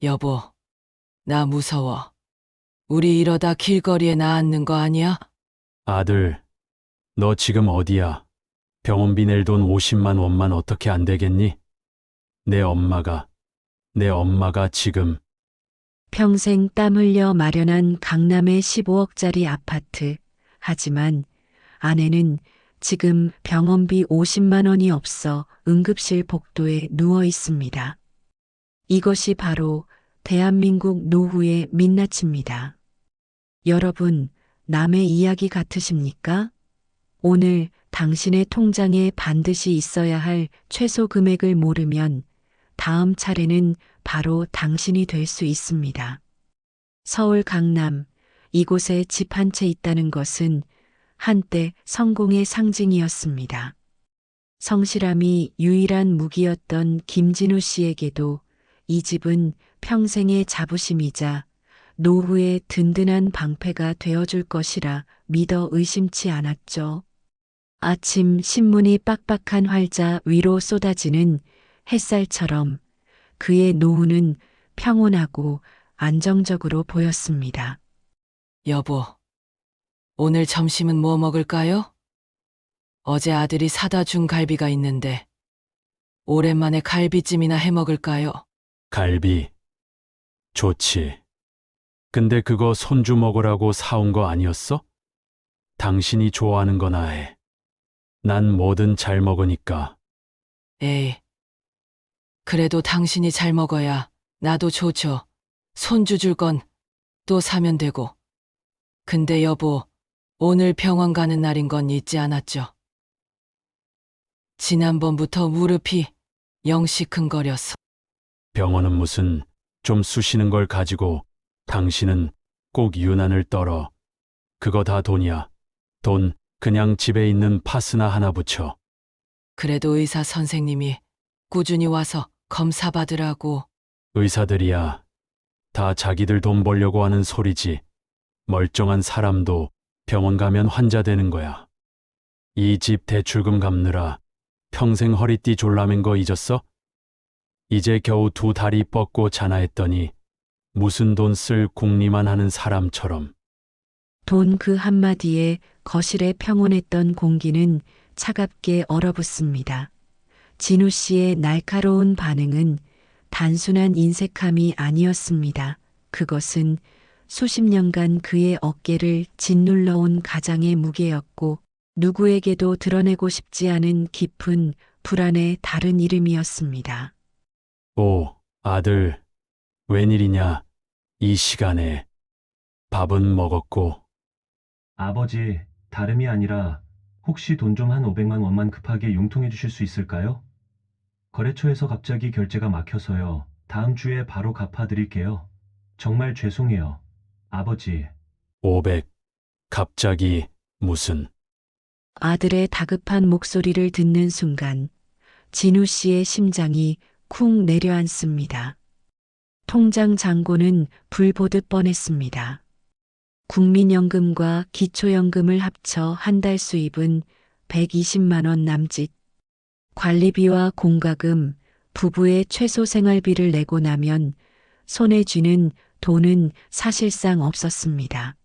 여보, 나 무서워. 우리 이러다 길거리에 나앉는 거 아니야? 아들, 너 지금 어디야? 병원비 낼 돈 50만 원만 어떻게 안 되겠니? 내 엄마가, 내 엄마가 지금. 평생 땀 흘려 마련한 강남의 15억짜리 아파트. 하지만 아내는 지금 병원비 50만 원이 없어 응급실 복도에 누워 있습니다. 이것이 바로 대한민국 노후의 민낯입니다. 여러분, 남의 이야기 같으십니까? 오늘 당신의 통장에 반드시 있어야 할 최소 금액을 모르면 다음 차례는 바로 당신이 될 수 있습니다. 서울 강남, 이곳에 집 한 채 있다는 것은 한때 성공의 상징이었습니다. 성실함이 유일한 무기였던 김진우 씨에게도 이 집은 평생의 자부심이자 노후의 든든한 방패가 되어줄 것이라 믿어 의심치 않았죠. 아침 신문이 빡빡한 활자 위로 쏟아지는 햇살처럼 그의 노후는 평온하고 안정적으로 보였습니다. 여보, 오늘 점심은 뭐 먹을까요? 어제 아들이 사다 준 갈비가 있는데 오랜만에 갈비찜이나 해 먹을까요? 갈비. 좋지. 근데 그거 손주 먹으라고 사온 거 아니었어? 당신이 좋아하는 거나 해. 난 뭐든 잘 먹으니까. 에이, 그래도 당신이 잘 먹어야 나도 좋죠. 손주 줄 건 또 사면 되고. 근데 여보, 오늘 병원 가는 날인 건 잊지 않았죠? 지난번부터 무릎이 영 시큰거렸어. 병원은 무슨 좀 쑤시는 걸 가지고 당신은 꼭 유난을 떨어. 그거 다 돈이야. 돈 그냥 집에 있는 파스나 하나 붙여. 그래도 의사 선생님이 꾸준히 와서 검사 받으라고. 의사들이야. 다 자기들 돈 벌려고 하는 소리지. 멀쩡한 사람도 병원 가면 환자 되는 거야. 이 집 대출금 갚느라 평생 허리띠 졸라맨 거 잊었어? 이제 겨우 두 다리 뻗고 자나했더니 무슨 돈 쓸 궁리만 하는 사람처럼. 돈 그 한마디에 거실에 평온했던 공기는 차갑게 얼어붙습니다. 진우 씨의 날카로운 반응은 단순한 인색함이 아니었습니다. 그것은 수십 년간 그의 어깨를 짓눌러온 가장의 무게였고 누구에게도 드러내고 싶지 않은 깊은 불안의 다른 이름이었습니다. 오, 아들, 웬일이냐, 이 시간에. 밥은 먹었고. 아버지, 다름이 아니라 혹시 돈 좀 한 500만 원만 급하게 융통해 주실 수 있을까요? 거래처에서 갑자기 결제가 막혀서요. 다음 주에 바로 갚아드릴게요. 정말 죄송해요. 아버지. 500. 갑자기, 무슨. 아들의 다급한 목소리를 듣는 순간 진우 씨의 심장이 쿵 내려앉습니다. 통장 잔고는 불 보듯 뻔했습니다. 국민연금과 기초연금을 합쳐 한 달 수입은 120만 원 남짓. 관리비와 공과금, 부부의 최소 생활비를 내고 나면 손에 쥐는 돈은 사실상 없었습니다.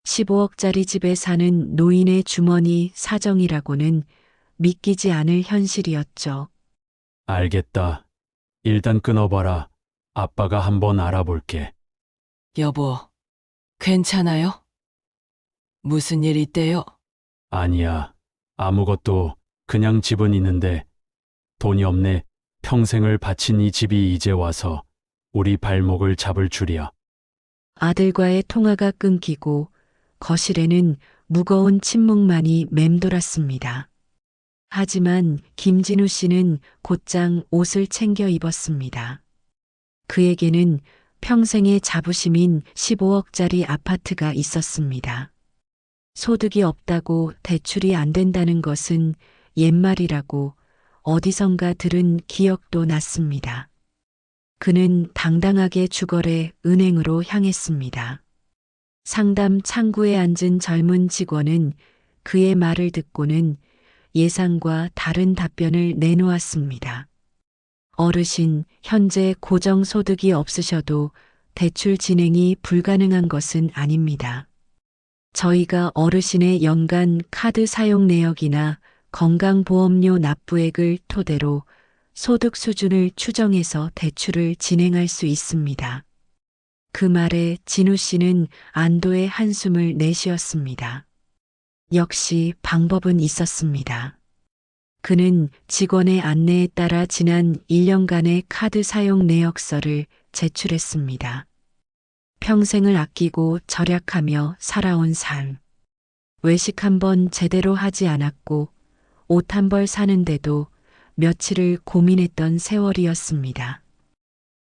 15억짜리 집에 사는 노인의 주머니 사정이라고는 믿기지 않을 현실이었죠. 알겠다. 일단 끊어봐라. 아빠가 한번 알아볼게. 여보, 괜찮아요? 무슨 일 있대요? 아니야. 아무것도 그냥 집은 있는데 돈이 없네. 평생을 바친 이 집이 이제 와서 우리 발목을 잡을 줄이야. 아들과의 통화가 끊기고 거실에는 무거운 침묵만이 맴돌았습니다. 하지만 김진우 씨는 곧장 옷을 챙겨 입었습니다. 그에게는 평생의 자부심인 15억짜리 아파트가 있었습니다. 소득이 없다고 대출이 안 된다는 것은 옛말이라고 어디선가 들은 기억도 났습니다. 그는 당당하게 주거래 은행으로 향했습니다. 상담 창구에 앉은 젊은 직원은 그의 말을 듣고는 예상과 다른 답변을 내놓았습니다. 어르신, 현재 고정소득이 없으셔도 대출 진행이 불가능한 것은 아닙니다. 저희가 어르신의 연간 카드 사용 내역이나 건강보험료 납부액을 토대로 소득 수준을 추정해서 대출을 진행할 수 있습니다. 그 말에 진우 씨는 안도의 한숨을 내쉬었습니다. 역시 방법은 있었습니다. 그는 직원의 안내에 따라 지난 1년간의 카드 사용 내역서를 제출했습니다. 평생을 아끼고 절약하며 살아온 삶. 외식 한 번 제대로 하지 않았고 옷 한 벌 사는데도 며칠을 고민했던 세월이었습니다.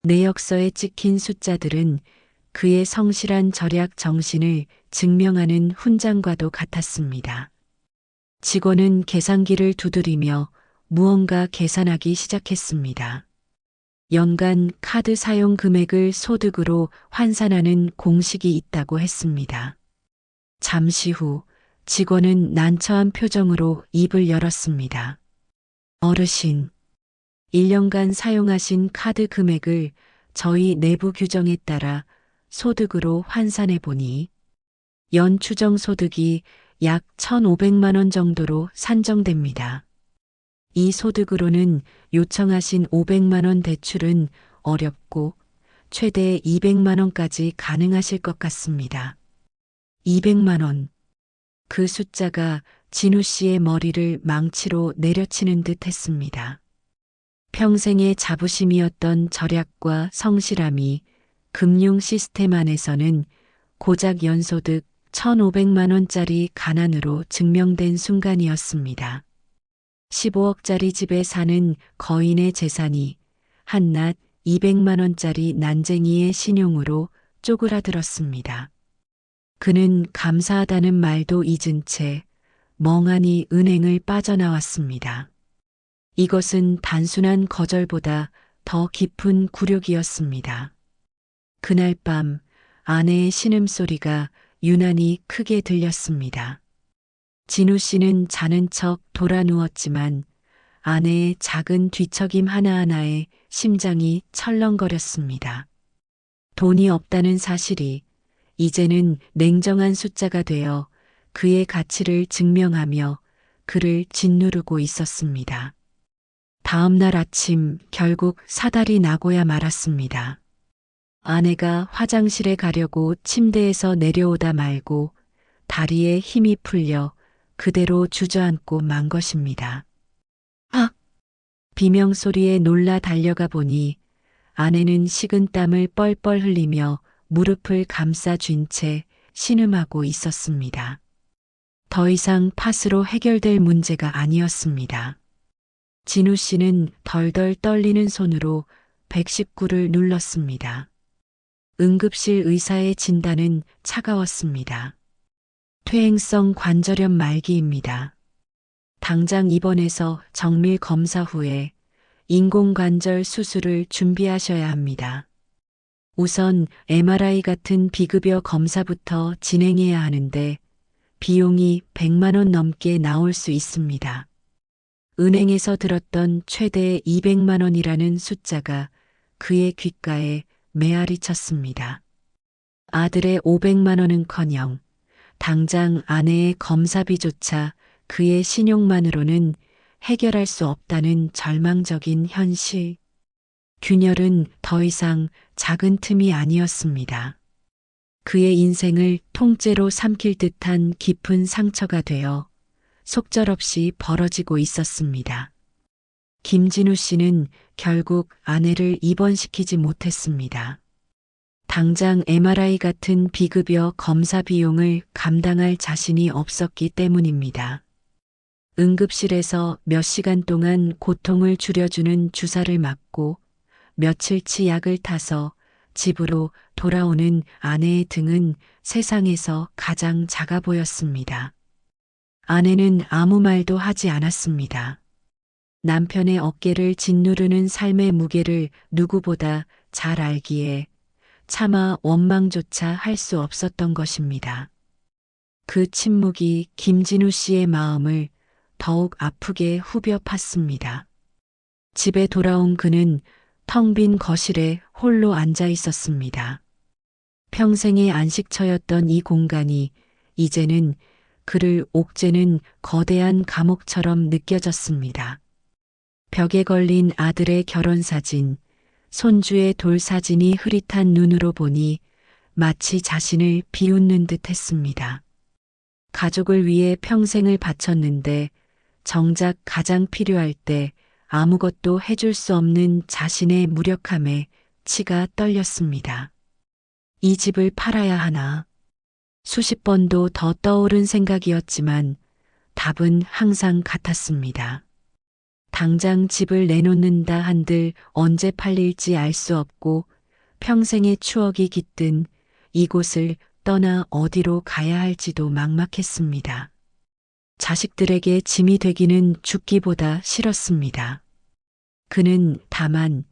내역서에 찍힌 숫자들은 그의 성실한 절약 정신을 증명하는 훈장과도 같았습니다. 직원은 계산기를 두드리며 무언가 계산하기 시작했습니다. 연간 카드 사용 금액을 소득으로 환산하는 공식이 있다고 했습니다. 잠시 후 직원은 난처한 표정으로 입을 열었습니다. 어르신, 1년간 사용하신 카드 금액을 저희 내부 규정에 따라 소득으로 환산해 보니 연 추정 소득이 약 1,500만 원 정도로 산정됩니다. 이 소득으로는 요청하신 500만 원 대출은 어렵고 최대 200만 원까지 가능하실 것 같습니다. 200만 원. 그 숫자가 진우 씨의 머리를 망치로 내려치는 듯 했습니다. 평생의 자부심이었던 절약과 성실함이 금융 시스템 안에서는 고작 연소득 1,500만 원짜리 가난으로 증명된 순간이었습니다. 15억짜리 집에 사는 거인의 재산이 한낱 200만 원짜리 난쟁이의 신용으로 쪼그라들었습니다. 그는 감사하다는 말도 잊은 채 멍하니 은행을 빠져나왔습니다. 이것은 단순한 거절보다 더 깊은 굴욕이었습니다. 그날 밤 아내의 신음소리가 유난히 크게 들렸습니다. 진우 씨는 자는 척 돌아 누웠지만 아내의 작은 뒤척임 하나하나에 심장이 철렁거렸습니다. 돈이 없다는 사실이 이제는 냉정한 숫자가 되어 그의 가치를 증명하며 그를 짓누르고 있었습니다. 다음 날 아침 결국 사달이 나고야 말았습니다. 아내가 화장실에 가려고 침대에서 내려오다 말고 다리에 힘이 풀려 그대로 주저앉고 만 것입니다. 아! 비명소리에 놀라 달려가 보니 아내는 식은땀을 뻘뻘 흘리며 무릎을 감싸 쥔 채 신음하고 있었습니다. 더 이상 팥으로 해결될 문제가 아니었습니다. 진우 씨는 덜덜 떨리는 손으로 119를 눌렀습니다. 응급실 의사의 진단은 차가웠습니다. 퇴행성 관절염 말기입니다. 당장 입원해서 정밀 검사 후에 인공관절 수술을 준비하셔야 합니다. 우선 MRI 같은 비급여 검사부터 진행해야 하는데 비용이 100만 원 넘게 나올 수 있습니다. 은행에서 들었던 최대 200만 원이라는 숫자가 그의 귓가에 메아리 쳤습니다. 아들의 500만 원은커녕 당장 아내의 검사비조차 그의 신용만으로는 해결할 수 없다는 절망적인 현실. 균열은 더 이상 작은 틈이 아니었습니다. 그의 인생을 통째로 삼킬 듯한 깊은 상처가 되어 속절없이 벌어지고 있었습니다. 김진우 씨는 결국 아내를 입원시키지 못했습니다. 당장 MRI 같은 비급여 검사 비용을 감당할 자신이 없었기 때문입니다. 응급실에서 몇 시간 동안 고통을 줄여주는 주사를 맞고 며칠치 약을 타서 집으로 돌아오는 아내의 등은 세상에서 가장 작아 보였습니다. 아내는 아무 말도 하지 않았습니다. 남편의 어깨를 짓누르는 삶의 무게를 누구보다 잘 알기에 차마 원망조차 할 수 없었던 것입니다. 그 침묵이 김진우 씨의 마음을 더욱 아프게 후벼 팠습니다. 집에 돌아온 그는 텅 빈 거실에 홀로 앉아 있었습니다. 평생의 안식처였던 이 공간이 이제는 그를 옥죄는 거대한 감옥처럼 느껴졌습니다. 벽에 걸린 아들의 결혼 사진, 손주의 돌 사진이 흐릿한 눈으로 보니 마치 자신을 비웃는 듯 했습니다. 가족을 위해 평생을 바쳤는데 정작 가장 필요할 때 아무것도 해줄 수 없는 자신의 무력함에 치가 떨렸습니다. 이 집을 팔아야 하나. 수십 번도 더 떠오른 생각이었지만 답은 항상 같았습니다. 당장 집을 내놓는다 한들 언제 팔릴지 알 수 없고 평생의 추억이 깃든 이곳을 떠나 어디로 가야 할지도 막막했습니다. 자식들에게 짐이 되기는 죽기보다 싫었습니다. 그는 다만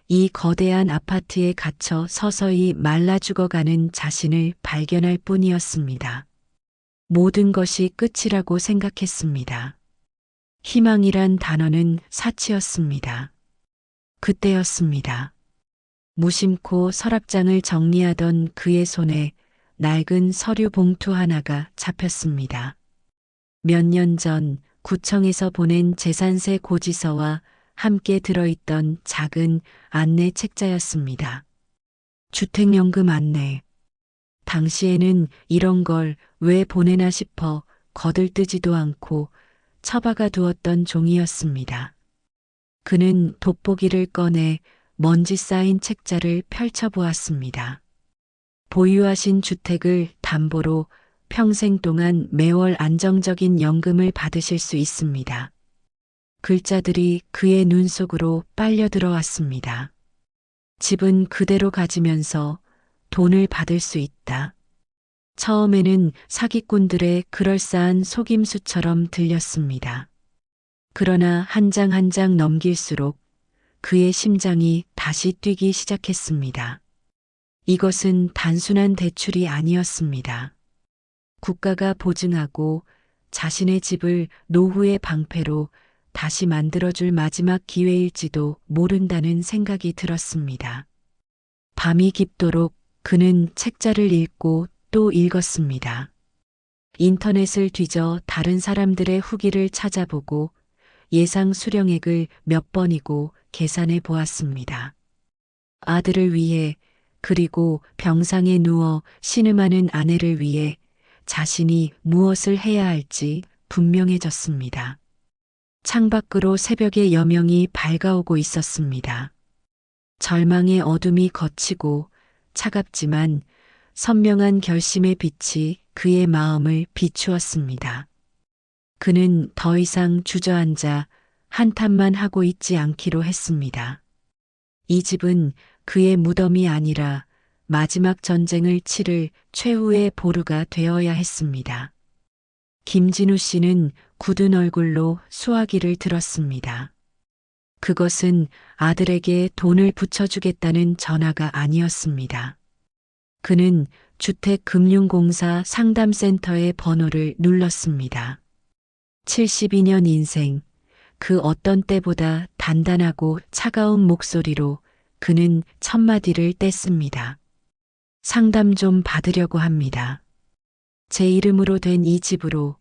이 거대한 아파트에 갇혀 서서히 말라 죽어가는 자신을 발견할 뿐이었습니다. 모든 것이 끝이라고 생각했습니다. 희망이란 단어는 사치였습니다. 그때였습니다. 무심코 서랍장을 정리하던 그의 손에 낡은 서류 봉투 하나가 잡혔습니다. 몇 년 전 구청에서 보낸 재산세 고지서와 함께 들어있던 작은 안내 책자였습니다. 주택연금 안내. 당시에는 이런 걸 왜 보내나 싶어 거들뜨지도 않고 처박아 두었던 종이였습니다. 그는 돋보기를 꺼내 먼지 쌓인 책자를 펼쳐보았습니다. 보유하신 주택을 담보로 평생 동안 매월 안정적인 연금을 받으실 수 있습니다. 글자들이 그의 눈 속으로 빨려 들어왔습니다. 집은 그대로 가지면서 돈을 받을 수 있다. 처음에는 사기꾼들의 그럴싸한 속임수처럼 들렸습니다. 그러나 한 장 한 장 넘길수록 그의 심장이 다시 뛰기 시작했습니다. 이것은 단순한 대출이 아니었습니다. 국가가 보증하고 자신의 집을 노후의 방패로 다시 만들어줄 마지막 기회일지도 모른다는 생각이 들었습니다. 밤이 깊도록 그는 책자를 읽고 또 읽었습니다. 인터넷을 뒤져 다른 사람들의 후기를 찾아보고 예상 수령액을 몇 번이고 계산해 보았습니다. 아들을 위해 그리고 병상에 누워 신음하는 아내를 위해 자신이 무엇을 해야 할지 분명해졌습니다. 창밖으로 새벽의 여명이 밝아오고 있었습니다. 절망의 어둠이 걷히고 차갑지만 선명한 결심의 빛이 그의 마음을 비추었습니다. 그는 더 이상 주저앉아 한탄만 하고 있지 않기로 했습니다. 이 집은 그의 무덤이 아니라 마지막 전쟁을 치를 최후의 보루가 되어야 했습니다. 김진우 씨는 굳은 얼굴로 수화기를 들었습니다. 그것은 아들에게 돈을 붙여주겠다는 전화가 아니었습니다. 그는 주택금융공사 상담센터의 번호를 눌렀습니다. 72년 인생, 그 어떤 때보다 단단하고 차가운 목소리로 그는 첫 마디를 뗐습니다. 상담 좀 받으려고 합니다. 제 이름으로 된 이 집으로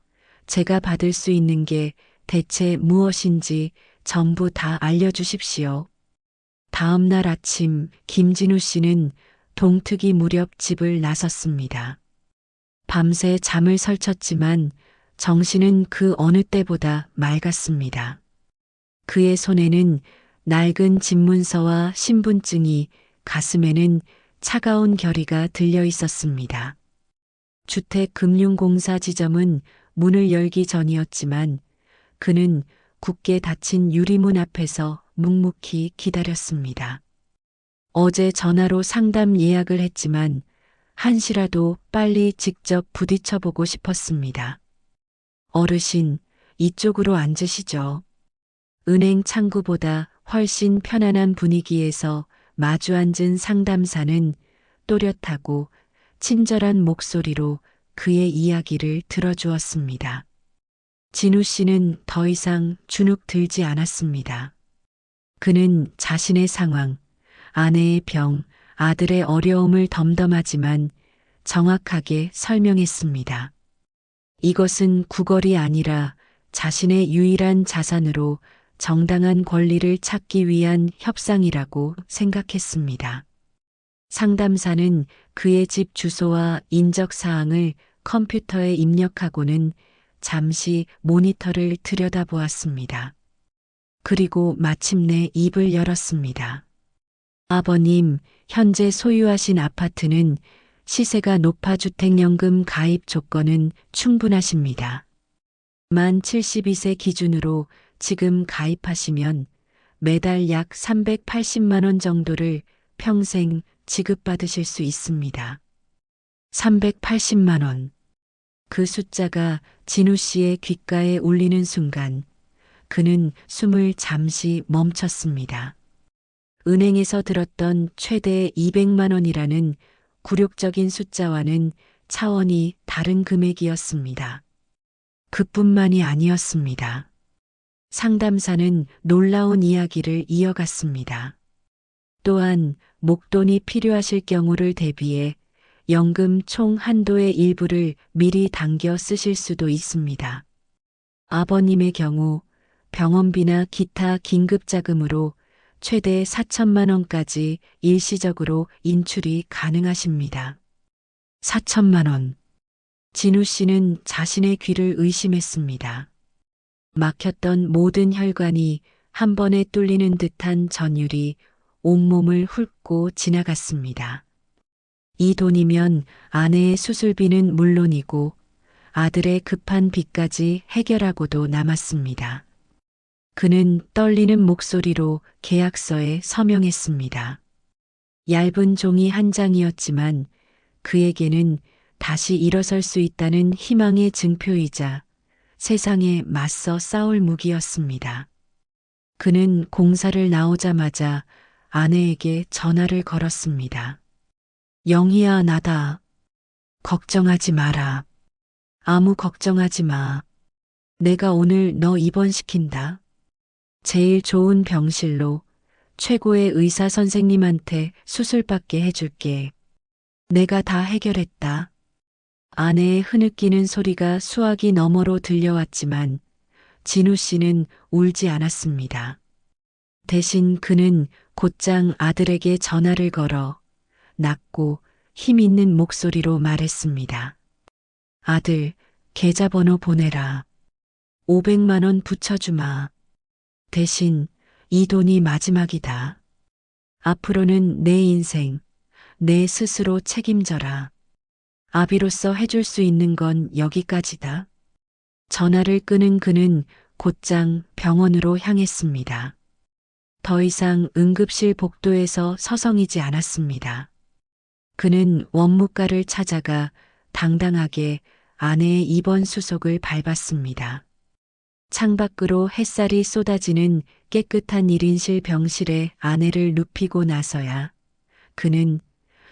제가 받을 수 있는 게 대체 무엇인지 전부 다 알려주십시오. 다음 날 아침 김진우 씨는 동트기 무렵 집을 나섰습니다. 밤새 잠을 설쳤지만 정신은 그 어느 때보다 맑았습니다. 그의 손에는 낡은 집문서와 신분증이, 가슴에는 차가운 결의가 들려 있었습니다. 주택금융공사 지점은 문을 열기 전이었지만 그는 굳게 닫힌 유리문 앞에서 묵묵히 기다렸습니다. 어제 전화로 상담 예약을 했지만 한시라도 빨리 직접 부딪혀보고 싶었습니다. 어르신, 이쪽으로 앉으시죠. 은행 창구보다 훨씬 편안한 분위기에서 마주 앉은 상담사는 또렷하고 친절한 목소리로 그의 이야기를 들어주었습니다. 진우 씨는 더 이상 주눅 들지 않았습니다. 그는 자신의 상황, 아내의 병, 아들의 어려움을 덤덤하지만 정확하게 설명했습니다. 이것은 구걸이 아니라 자신의 유일한 자산으로 정당한 권리를 찾기 위한 협상이라고 생각했습니다. 상담사는 그의 집 주소와 인적 사항을 컴퓨터에 입력하고는 잠시 모니터를 들여다보았습니다. 그리고 마침내 입을 열었습니다. 아버님, 현재 소유하신 아파트는 시세가 높아 주택연금 가입 조건은 충분하십니다. 만 72세 기준으로 지금 가입하시면 매달 약 380만 원 정도를 평생 지급받으실 수 있습니다. 380만 원. 그 숫자가 진우 씨의 귓가에 울리는 순간 그는 숨을 잠시 멈췄습니다. 은행에서 들었던 최대 200만 원이라는 굴욕적인 숫자와는 차원이 다른 금액이었습니다. 그뿐만이 아니었습니다. 상담사는 놀라운 이야기를 이어갔습니다. 또한 목돈이 필요하실 경우를 대비해 연금 총 한도의 일부를 미리 당겨 쓰실 수도 있습니다. 아버님의 경우 병원비나 기타 긴급자금으로 최대 4천만 원까지 일시적으로 인출이 가능하십니다. 4천만 원. 진우 씨는 자신의 귀를 의심했습니다. 막혔던 모든 혈관이 한 번에 뚫리는 듯한 전율이 온몸을 훑고 지나갔습니다. 이 돈이면 아내의 수술비는 물론이고 아들의 급한 빚까지 해결하고도 남았습니다. 그는 떨리는 목소리로 계약서에 서명했습니다. 얇은 종이 한 장이었지만 그에게는 다시 일어설 수 있다는 희망의 증표이자 세상에 맞서 싸울 무기였습니다. 그는 공사를 나오자마자 아내에게 전화를 걸었습니다. 영희야, 나다. 걱정하지 마라. 아무 걱정하지 마. 내가 오늘 너 입원시킨다. 제일 좋은 병실로 최고의 의사 선생님한테 수술받게 해줄게. 내가 다 해결했다. 아내의 흐느끼는 소리가 수화기 너머로 들려왔지만 진우 씨는 울지 않았습니다. 대신 그는 곧장 아들에게 전화를 걸어 낮고 힘 있는 목소리로 말했습니다. 아들, 계좌번호 보내라. 500만 원 붙여주마. 대신 이 돈이 마지막이다. 앞으로는 내 인생, 내 스스로 책임져라. 아비로서 해줄 수 있는 건 여기까지다. 전화를 끊은 그는 곧장 병원으로 향했습니다. 더 이상 응급실 복도에서 서성이지 않았습니다. 그는 원무과를 찾아가 당당하게 아내의 입원 수속을 밟았습니다. 창밖으로 햇살이 쏟아지는 깨끗한 1인실 병실에 아내를 눕히고 나서야 그는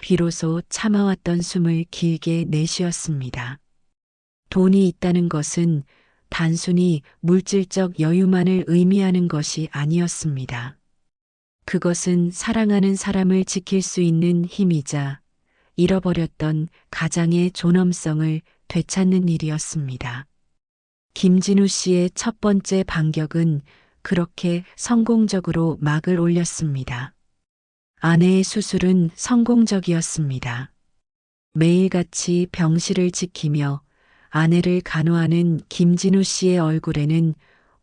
비로소 참아왔던 숨을 길게 내쉬었습니다. 돈이 있다는 것은 단순히 물질적 여유만을 의미하는 것이 아니었습니다. 그것은 사랑하는 사람을 지킬 수 있는 힘이자 잃어버렸던 가장의 존엄성을 되찾는 일이었습니다. 김진우 씨의 첫 번째 반격은 그렇게 성공적으로 막을 올렸습니다. 아내의 수술은 성공적이었습니다. 매일같이 병실을 지키며 아내를 간호하는 김진우 씨의 얼굴에는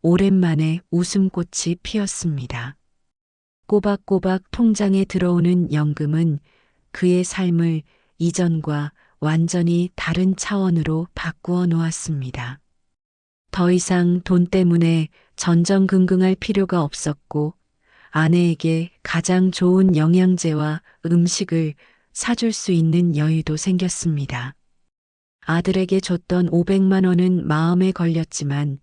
오랜만에 웃음꽃이 피었습니다. 꼬박꼬박 통장에 들어오는 연금은 그의 삶을 이전과 완전히 다른 차원으로 바꾸어 놓았습니다. 더 이상 돈 때문에 전전긍긍할 필요가 없었고 아내에게 가장 좋은 영양제와 음식을 사줄 수 있는 여유도 생겼습니다. 아들에게 줬던 500만 원은 마음에 걸렸지만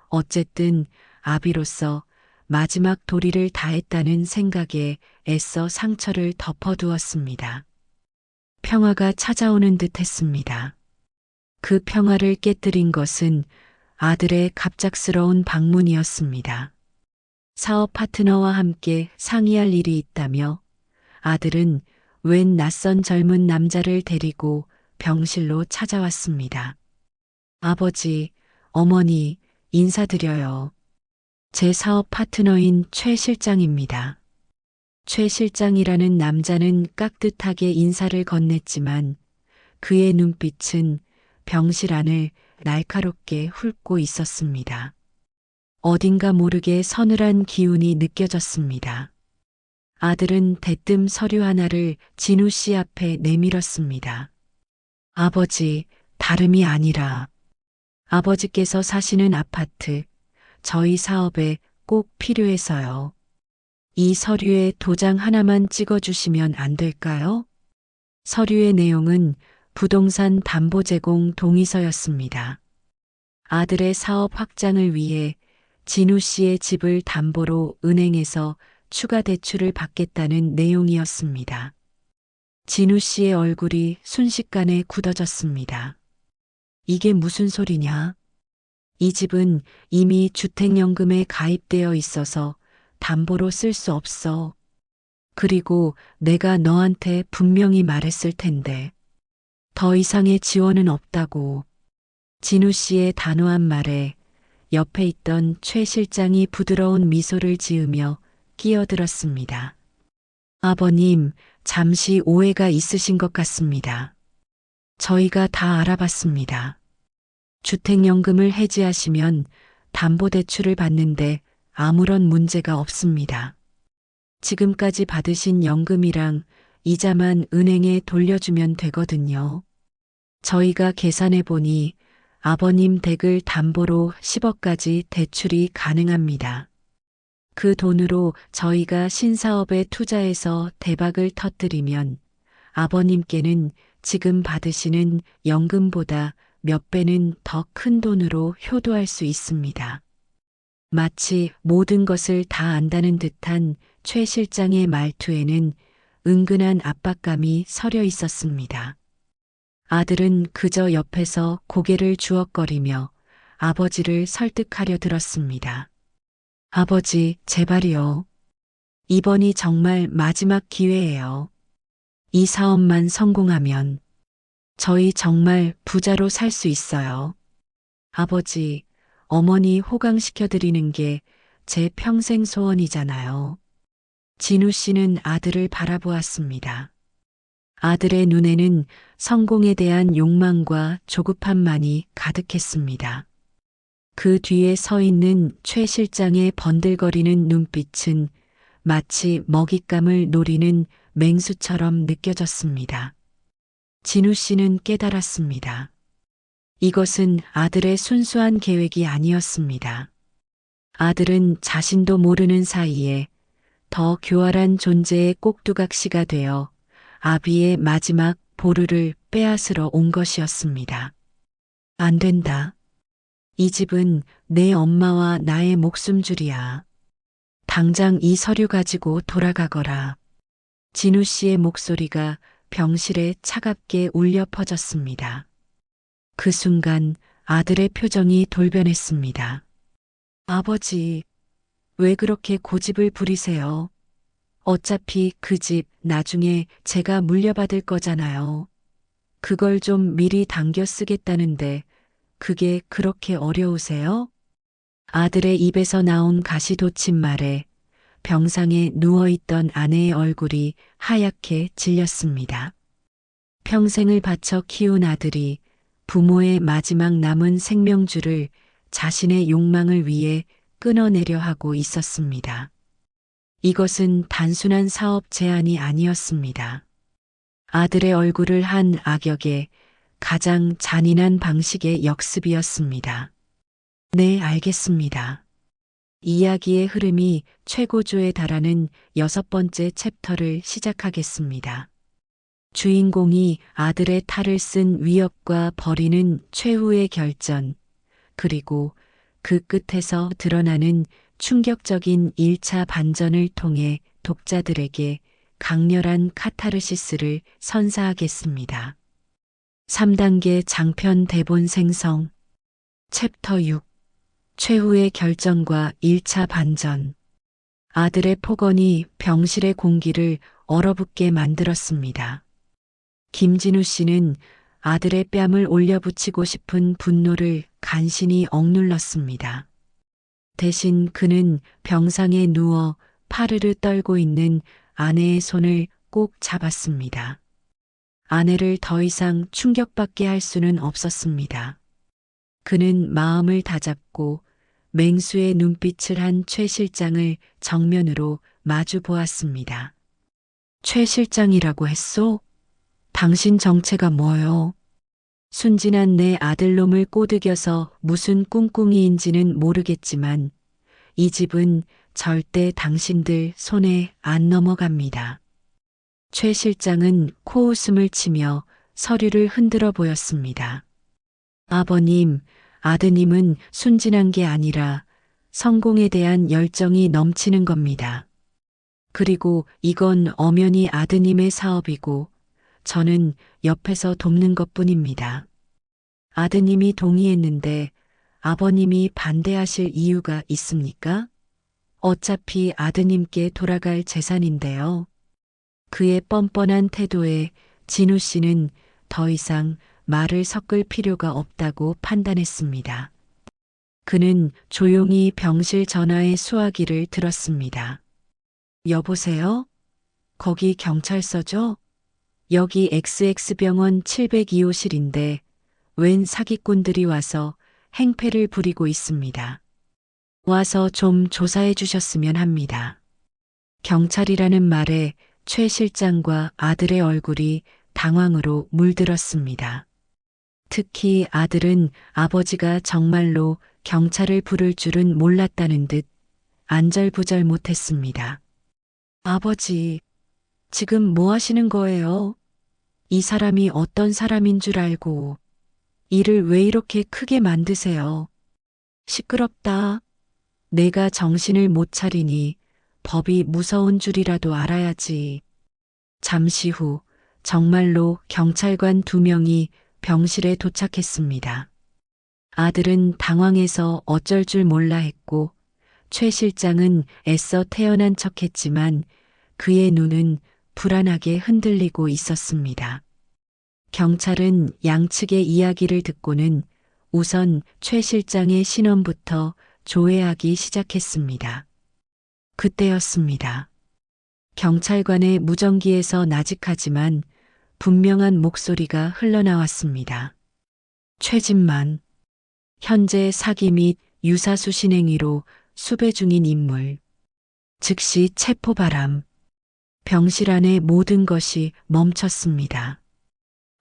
어쨌든 아비로서 마지막 도리를 다했다는 생각에 애써 상처를 덮어두었습니다. 평화가 찾아오는 듯 했습니다. 그 평화를 깨뜨린 것은 아들의 갑작스러운 방문이었습니다. 사업 파트너와 함께 상의할 일이 있다며 아들은 웬 낯선 젊은 남자를 데리고 병실로 찾아왔습니다. 아버지, 어머니, 인사드려요. 제 사업 파트너인 최 실장입니다. 최 실장이라는 남자는 깍듯하게 인사를 건넸지만 그의 눈빛은 병실 안을 날카롭게 훑고 있었습니다. 어딘가 모르게 서늘한 기운이 느껴졌습니다. 아들은 대뜸 서류 하나를 진우 씨 앞에 내밀었습니다. 아버지, 다름이 아니라 아버지께서 사시는 아파트, 저희 사업에 꼭 필요해서요. 이 서류에 도장 하나만 찍어주시면 안 될까요? 서류의 내용은 부동산 담보 제공 동의서였습니다. 아들의 사업 확장을 위해 진우 씨의 집을 담보로 은행에서 추가 대출을 받겠다는 내용이었습니다. 진우 씨의 얼굴이 순식간에 굳어졌습니다. 이게 무슨 소리냐? 이 집은 이미 주택연금에 가입되어 있어서 담보로 쓸 수 없어. 그리고 내가 너한테 분명히 말했을 텐데. 더 이상의 지원은 없다고. 진우 씨의 단호한 말에 옆에 있던 최 실장이 부드러운 미소를 지으며 끼어들었습니다. 아버님, 잠시 오해가 있으신 것 같습니다. 저희가 다 알아봤습니다. 주택연금을 해지하시면 담보대출을 받는데 아무런 문제가 없습니다. 지금까지 받으신 연금이랑 이자만 은행에 돌려주면 되거든요. 저희가 계산해 보니 아버님 댁을 담보로 10억까지 대출이 가능합니다. 그 돈으로 저희가 신사업에 투자해서 대박을 터뜨리면 아버님께는 지금 받으시는 연금보다 몇 배는 더 큰 돈으로 효도할 수 있습니다. 마치 모든 것을 다 안다는 듯한 최 실장의 말투에는 은근한 압박감이 서려 있었습니다. 아들은 그저 옆에서 고개를 주걱거리며 아버지를 설득하려 들었습니다. 아버지, 제발이요. 이번이 정말 마지막 기회예요. 이 사업만 성공하면 저희 정말 부자로 살 수 있어요. 아버지, 어머니 호강시켜드리는 게 제 평생 소원이잖아요. 진우 씨는 아들을 바라보았습니다. 아들의 눈에는 성공에 대한 욕망과 조급함만이 가득했습니다. 그 뒤에 서 있는 최 실장의 번들거리는 눈빛은 마치 먹잇감을 노리는 맹수처럼 느껴졌습니다. 진우 씨는 깨달았습니다. 이것은 아들의 순수한 계획이 아니었습니다. 아들은 자신도 모르는 사이에 더 교활한 존재의 꼭두각시가 되어 아비의 마지막 보루를 빼앗으러 온 것이었습니다. 안 된다. 이 집은 내 엄마와 나의 목숨줄이야. 당장 이 서류 가지고 돌아가거라. 진우 씨의 목소리가 병실에 차갑게 울려 퍼졌습니다. 그 순간 아들의 표정이 돌변했습니다. 아버지, 왜 그렇게 고집을 부리세요? 어차피 그 집 나중에 제가 물려받을 거잖아요. 그걸 좀 미리 당겨 쓰겠다는데 그게 그렇게 어려우세요? 아들의 입에서 나온 가시돋친 말에 병상에 누워있던 아내의 얼굴이 하얗게 질렸습니다. 평생을 바쳐 키운 아들이 부모의 마지막 남은 생명줄을 자신의 욕망을 위해 끊어내려 하고 있었습니다. 이것은 단순한 사업 제안이 아니었습니다. 아들의 얼굴을 한 악역의 가장 잔인한 방식의 역습이었습니다. 네, 알겠습니다. 이야기의 흐름이 최고조에 달하는 6번째 챕터를 시작하겠습니다. 주인공이 아들의 탈을 쓴 위협과 벌이는 최후의 결전, 그리고 그 끝에서 드러나는 충격적인 1차 반전을 통해 독자들에게 강렬한 카타르시스를 선사하겠습니다. 3단계 장편 대본 생성 챕터 6 최후의 결정과 1차 반전 아들의 폭언이 병실의 공기를 얼어붙게 만들었습니다. 김진우 씨는 아들의 뺨을 올려붙이고 싶은 분노를 간신히 억눌렀습니다. 대신 그는 병상에 누워 파르르 떨고 있는 아내의 손을 꼭 잡았습니다. 아내를 더 이상 충격받게 할 수는 없었습니다. 그는 마음을 다잡고 맹수의 눈빛을 한 최 실장을 정면으로 마주 보았습니다. 최 실장이라고 했소? 당신 정체가 뭐요? 순진한 내 아들놈을 꼬드겨서 무슨 꿍꿍이인지는 모르겠지만 이 집은 절대 당신들 손에 안 넘어갑니다. 최 실장은 코웃음을 치며 서류를 흔들어 보였습니다. 아버님, 아드님은 순진한 게 아니라 성공에 대한 열정이 넘치는 겁니다. 그리고 이건 엄연히 아드님의 사업이고 저는 옆에서 돕는 것뿐입니다. 아드님이 동의했는데 아버님이 반대하실 이유가 있습니까? 어차피 아드님께 돌아갈 재산인데요. 그의 뻔뻔한 태도에 진우 씨는 더 이상 말을 섞을 필요가 없다고 판단했습니다. 그는 조용히 병실 전화의 수화기를 들었습니다. 여보세요? 거기 경찰서죠? 여기 XX병원 702호실인데 웬 사기꾼들이 와서 행패를 부리고 있습니다. 와서 좀 조사해 주셨으면 합니다. 경찰이라는 말에 최 실장과 아들의 얼굴이 당황으로 물들었습니다. 특히 아들은 아버지가 정말로 경찰을 부를 줄은 몰랐다는 듯 안절부절 못했습니다. 아버지, 지금 뭐 하시는 거예요? 이 사람이 어떤 사람인 줄 알고 일을 왜 이렇게 크게 만드세요? 시끄럽다. 내가 정신을 못 차리니 법이 무서운 줄이라도 알아야지. 잠시 후 정말로 경찰관 2명이 병실에 도착했습니다. 아들은 당황해서 어쩔 줄 몰라 했고 최 실장은 애써 태어난 척했지만 그의 눈은 불안하게 흔들리고 있었습니다. 경찰은 양측의 이야기를 듣고는 우선 최 실장의 신원부터 조회하기 시작했습니다. 그때였습니다. 경찰관의 무전기에서 나직하지만 분명한 목소리가 흘러나왔습니다. 최진만, 현재 사기 및 유사수신 행위로 수배 중인 인물. 즉시 체포 바람. 병실 안의 모든 것이 멈췄습니다.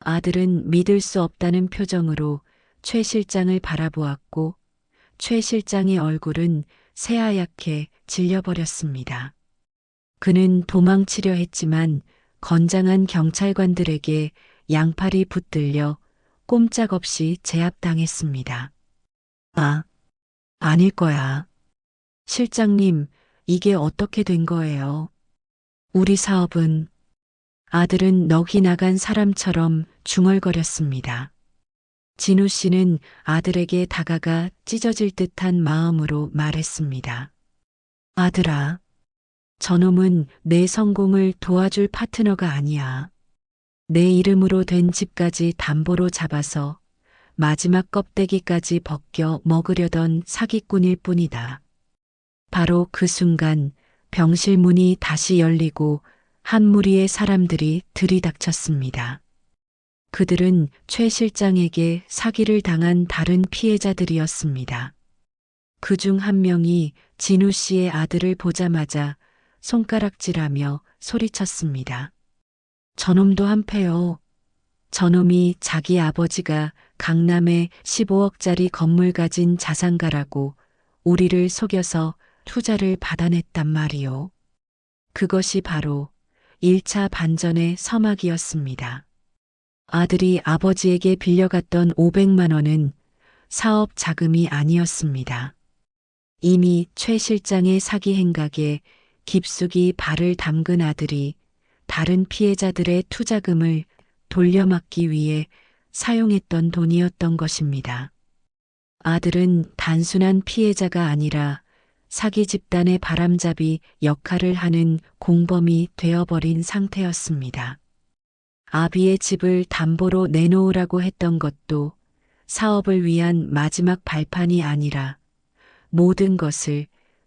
아들은 믿을 수 없다는 표정으로 최 실장을 바라보았고 최 실장의 얼굴은 새하얗게 질려버렸습니다. 그는 도망치려 했지만 건장한 경찰관들에게 양팔이 붙들려 꼼짝없이 제압당했습니다. 아닐 거야. 실장님, 이게 어떻게 된 거예요? 우리 사업은... 아들은 넋이 나간 사람처럼 중얼거렸습니다. 진우 씨는 아들에게 다가가 찢어질 듯한 마음으로 말했습니다. 아들아, 저놈은 내 성공을 도와줄 파트너가 아니야. 내 이름으로 된 집까지 담보로 잡아서 마지막 껍데기까지 벗겨 먹으려던 사기꾼일 뿐이다. 바로 그 순간 병실 문이 다시 열리고 한 무리의 사람들이 들이닥쳤습니다. 그들은 최 실장에게 사기를 당한 다른 피해자들이었습니다. 그중 한 명이 진우 씨의 아들을 보자마자 손가락질하며 소리쳤습니다. 저놈도 한패요. 저놈이 자기 아버지가 강남에 15억짜리 건물 가진 자산가라고 우리를 속여서 투자를 받아냈단 말이요. 그것이 바로 1차 반전의 서막이었습니다. 아들이 아버지에게 빌려갔던 500만 원은 사업 자금이 아니었습니다. 이미 최 실장의 사기 행각에 깊숙이 발을 담근 아들이 다른 피해자들의 투자금을 돌려막기 위해 사용했던 돈이었던 것입니다. 아들은 단순한 피해자가 아니라 사기 집단의 바람잡이 역할을 하는 공범이 되어버린 상태였습니다. 아비의 집을 담보로 내놓으라고 했던 것도 사업을 위한 마지막 발판이 아니라 모든 것을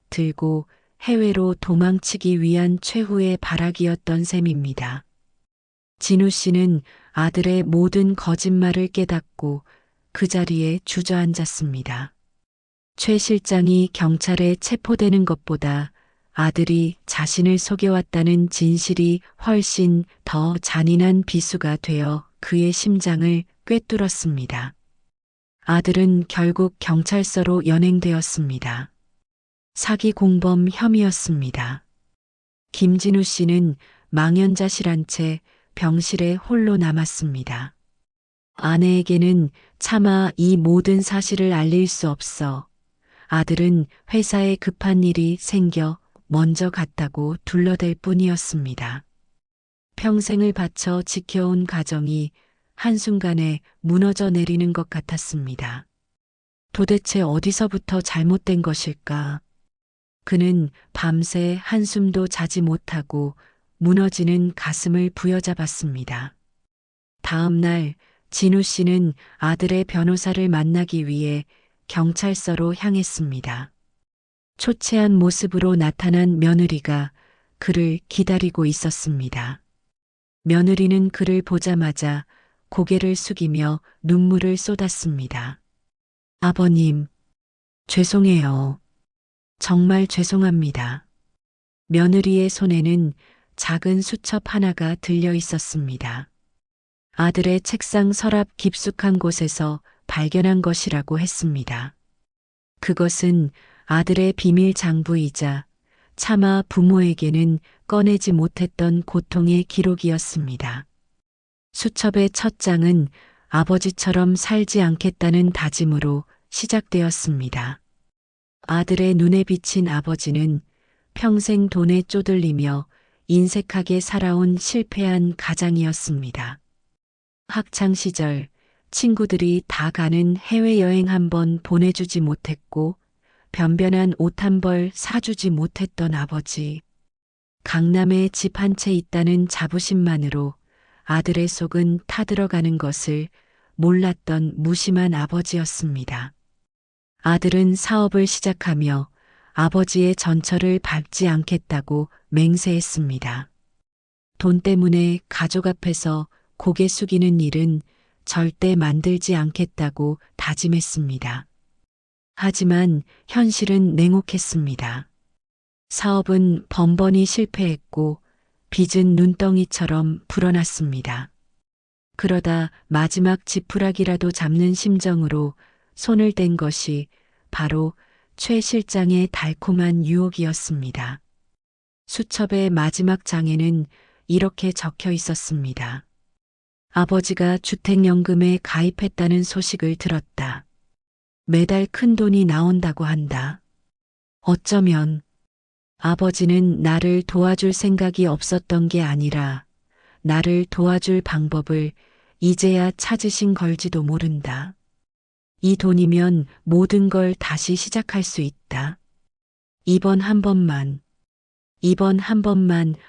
들고 해외로 도망치기 위한 최후의 발악이었던 셈입니다. 진우 씨는 아들의 모든 거짓말을 깨닫고 그 자리에 주저앉았습니다. 최 실장이 경찰에 체포되는 것보다 아들이 자신을 속여왔다는 진실이 훨씬 더 잔인한 비수가 되어 그의 심장을 꿰뚫었습니다. 아들은 결국 경찰서로 연행되었습니다. 사기 공범 혐의였습니다. 김진우 씨는 망연자실한 채 병실에 홀로 남았습니다. 아내에게는 차마 이 모든 사실을 알릴 수 없어 아들은 회사에 급한 일이 생겨 먼저 갔다고 둘러댈 뿐이었습니다. 평생을 바쳐 지켜온 가정이 한순간에 무너져 내리는 것 같았습니다. 도대체 어디서부터 잘못된 것일까? 그는 밤새 한숨도 자지 못하고 무너지는 가슴을 부여잡았습니다. 다음 날 진우 씨는 아들의 변호사를 만나기 위해 경찰서로 향했습니다. 초췌한 모습으로 나타난 며느리가 그를 기다리고 있었습니다. 며느리는 그를 보자마자 고개를 숙이며 눈물을 쏟았습니다. 아버님, 죄송해요. 정말 죄송합니다. 며느리의 손에는 작은 수첩 하나가 들려 있었습니다. 아들의 책상 서랍 깊숙한 곳에서 발견한 것이라고 했습니다. 그것은 아들의 비밀 장부이자 차마 부모에게는 꺼내지 못했던 고통의 기록이었습니다. 수첩의 첫 장은 아버지처럼 살지 않겠다는 다짐으로 시작되었습니다. 아들의 눈에 비친 아버지는 평생 돈에 쪼들리며 인색하게 살아온 실패한 가장이었습니다. 학창 시절 친구들이 다 가는 해외여행 한 번 보내주지 못했고 변변한 옷 한 벌 사주지 못했던 아버지. 강남에 집 한 채 있다는 자부심만으로 아들의 속은 타들어가는 것을 몰랐던 무심한 아버지였습니다. 아들은 사업을 시작하며 아버지의 전철을 밟지 않겠다고 맹세했습니다. 돈 때문에 가족 앞에서 고개 숙이는 일은 절대 만들지 않겠다고 다짐했습니다. 하지만 현실은 냉혹했습니다. 사업은 번번이 실패했고 빚은 눈덩이처럼 불어났습니다. 그러다 마지막 지푸라기라도 잡는 심정으로 손을 댄 것이 바로 최 실장의 달콤한 유혹이었습니다. 수첩의 마지막 장에는 이렇게 적혀 있었습니다. 아버지가 주택연금에 가입했다는 소식을 들었다. 매달 큰 돈이 나온다고 한다. 어쩌면 아버지는 나를 도와줄 생각이 없었던 게 아니라 나를 도와줄 방법을 이제야 찾으신 걸지도 모른다. 이 돈이면 모든 걸 다시 시작할 수 있다. 이번 한 번만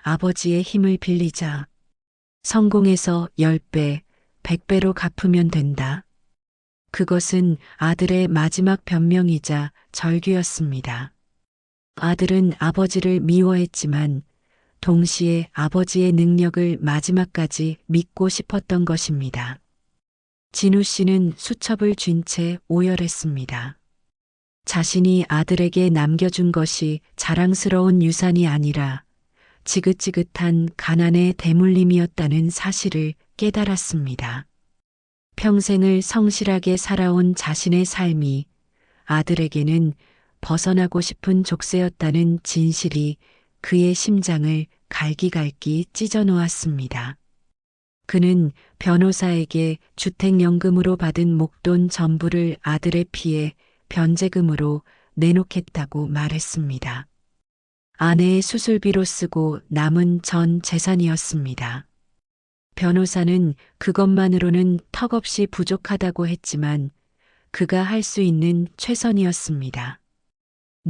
아버지의 힘을 빌리자. 성공해서 10배, 100배로 갚으면 된다. 그것은 아들의 마지막 변명이자 절규였습니다. 아들은 아버지를 미워했지만 동시에 아버지의 능력을 마지막까지 믿고 싶었던 것입니다. 진우 씨는 수첩을 쥔 채 오열했습니다. 자신이 아들에게 남겨준 것이 자랑스러운 유산이 아니라 지긋지긋한 가난의 대물림이었다는 사실을 깨달았습니다. 평생을 성실하게 살아온 자신의 삶이 아들에게는 벗어나고 싶은 족쇄였다는 진실이 그의 심장을 갈기갈기 찢어놓았습니다. 그는 변호사에게 주택연금으로 받은 목돈 전부를 아들의 피해 변제금으로 내놓겠다고 말했습니다. 아내의 수술비로 쓰고 남은 전 재산이었습니다. 변호사는 그것만으로는 턱없이 부족하다고 했지만 그가 할 수 있는 최선이었습니다.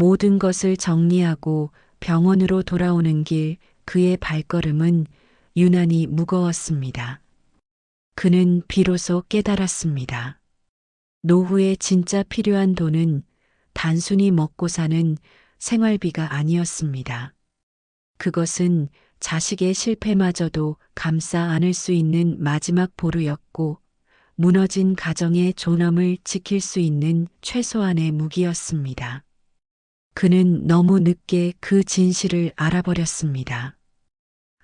모든 것을 정리하고 병원으로 돌아오는 길 그의 발걸음은 유난히 무거웠습니다. 그는 비로소 깨달았습니다. 노후에 진짜 필요한 돈은 단순히 먹고 사는 생활비가 아니었습니다. 그것은 자식의 실패마저도 감싸 안을 수 있는 마지막 보루였고 무너진 가정의 존엄을 지킬 수 있는 최소한의 무기였습니다. 그는 너무 늦게 그 진실을 알아버렸습니다.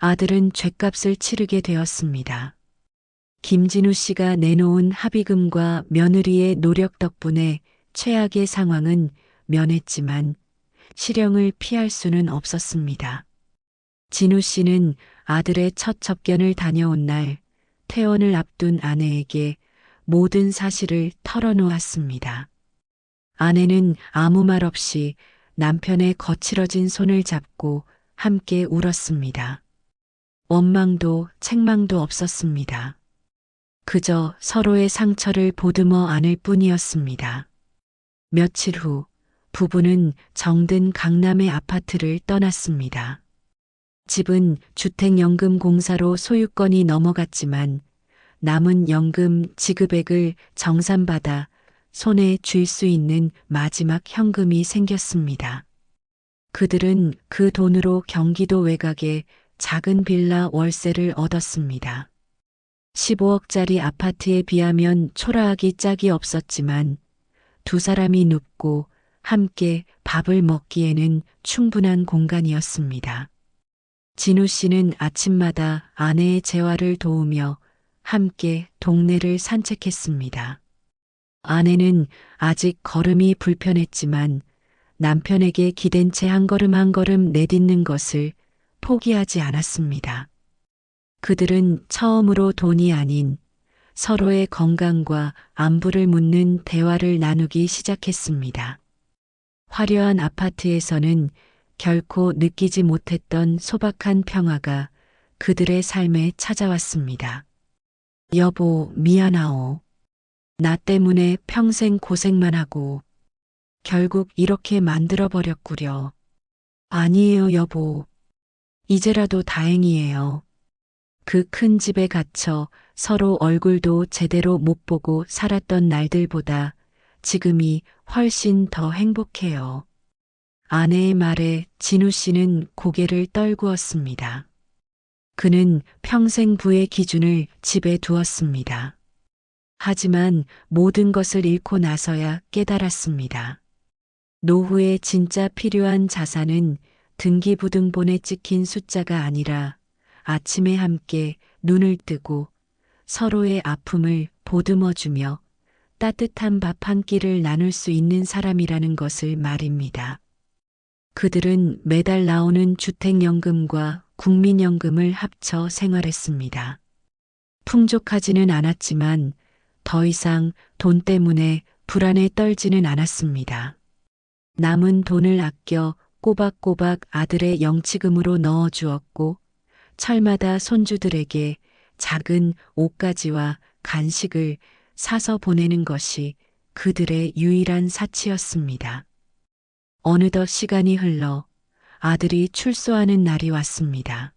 아들은 죗값을 치르게 되었습니다. 김진우 씨가 내놓은 합의금과 며느리의 노력 덕분에 최악의 상황은 면했지만 실형을 피할 수는 없었습니다. 진우 씨는 아들의 첫 접견을 다녀온 날 퇴원을 앞둔 아내에게 모든 사실을 털어놓았습니다. 아내는 아무 말 없이 남편의 거칠어진 손을 잡고 함께 울었습니다. 원망도 책망도 없었습니다. 그저 서로의 상처를 보듬어 안을 뿐이었습니다. 며칠 후 부부는 정든 강남의 아파트를 떠났습니다. 집은 주택연금공사로 소유권이 넘어갔지만 남은 연금 지급액을 정산받아 손에 쥘 수 있는 마지막 현금이 생겼습니다. 그들은 그 돈으로 경기도 외곽에 작은 빌라 월세를 얻었습니다. 15억짜리 아파트에 비하면 초라하기 짝이 없었지만 두 사람이 눕고 함께 밥을 먹기에는 충분한 공간이었습니다. 진우 씨는 아침마다 아내의 재활을 도우며 함께 동네를 산책했습니다. 아내는 아직 걸음이 불편했지만 남편에게 기댄 채 한 걸음 한 걸음 내딛는 것을 포기하지 않았습니다. 그들은 처음으로 돈이 아닌 서로의 건강과 안부를 묻는 대화를 나누기 시작했습니다. 화려한 아파트에서는 결코 느끼지 못했던 소박한 평화가 그들의 삶에 찾아왔습니다. 여보, 미안하오. 나 때문에 평생 고생만 하고 결국 이렇게 만들어버렸구려. 아니에요, 여보. 이제라도 다행이에요. 그 큰 집에 갇혀 서로 얼굴도 제대로 못 보고 살았던 날들보다 지금이 훨씬 더 행복해요. 아내의 말에 진우 씨는 고개를 떨구었습니다. 그는 평생 부의 기준을 집에 두었습니다. 하지만 모든 것을 잃고 나서야 깨달았습니다. 노후에 진짜 필요한 자산은 등기부등본에 찍힌 숫자가 아니라 아침에 함께 눈을 뜨고 서로의 아픔을 보듬어주며 따뜻한 밥 한 끼를 나눌 수 있는 사람이라는 것을 말입니다. 그들은 매달 나오는 주택연금과 국민연금을 합쳐 생활했습니다. 풍족하지는 않았지만 더 이상 돈 때문에 불안에 떨지는 않았습니다. 남은 돈을 아껴 꼬박꼬박 아들의 영치금으로 넣어주었고 철마다 손주들에게 작은 옷가지와 간식을 사서 보내는 것이 그들의 유일한 사치였습니다. 어느덧 시간이 흘러 아들이 출소하는 날이 왔습니다.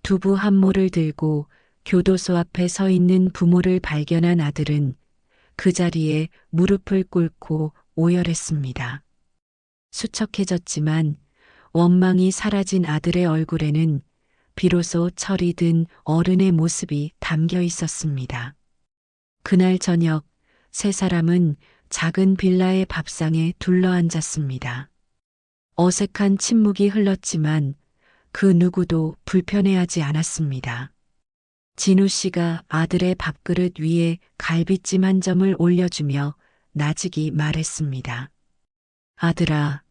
두부 한 모를 들고 교도소 앞에 서 있는 부모를 발견한 아들은 그 자리에 무릎을 꿇고 오열했습니다. 수척해졌지만 원망이 사라진 아들의 얼굴에는 비로소 철이 든 어른의 모습이 담겨 있었습니다. 그날 저녁 세 사람은 작은 빌라의 밥상에 둘러앉았습니다. 어색한 침묵이 흘렀지만 그 누구도 불편해하지 않았습니다. 진우 씨가 아들의 밥그릇 위에 갈비찜 한 점을 올려주며 나직이 말했습니다. 아들아,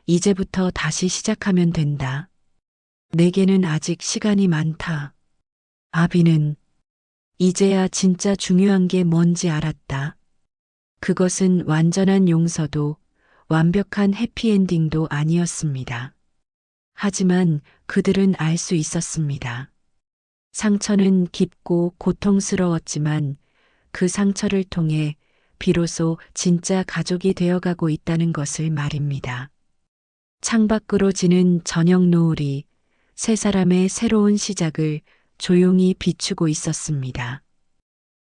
이제부터 다시 시작하면 된다. 내게는 아직 시간이 많다. 아비는 이제야 진짜 중요한 게 뭔지 알았다. 그것은 완전한 용서도 완벽한 해피엔딩도 아니었습니다. 하지만 그들은 알 수 있었습니다. 상처는 깊고 고통스러웠지만 그 상처를 통해 비로소 진짜 가족이 되어가고 있다는 것을 말입니다. 창밖으로 지는 저녁 노을이 세 사람의 새로운 시작을 조용히 비추고 있었습니다.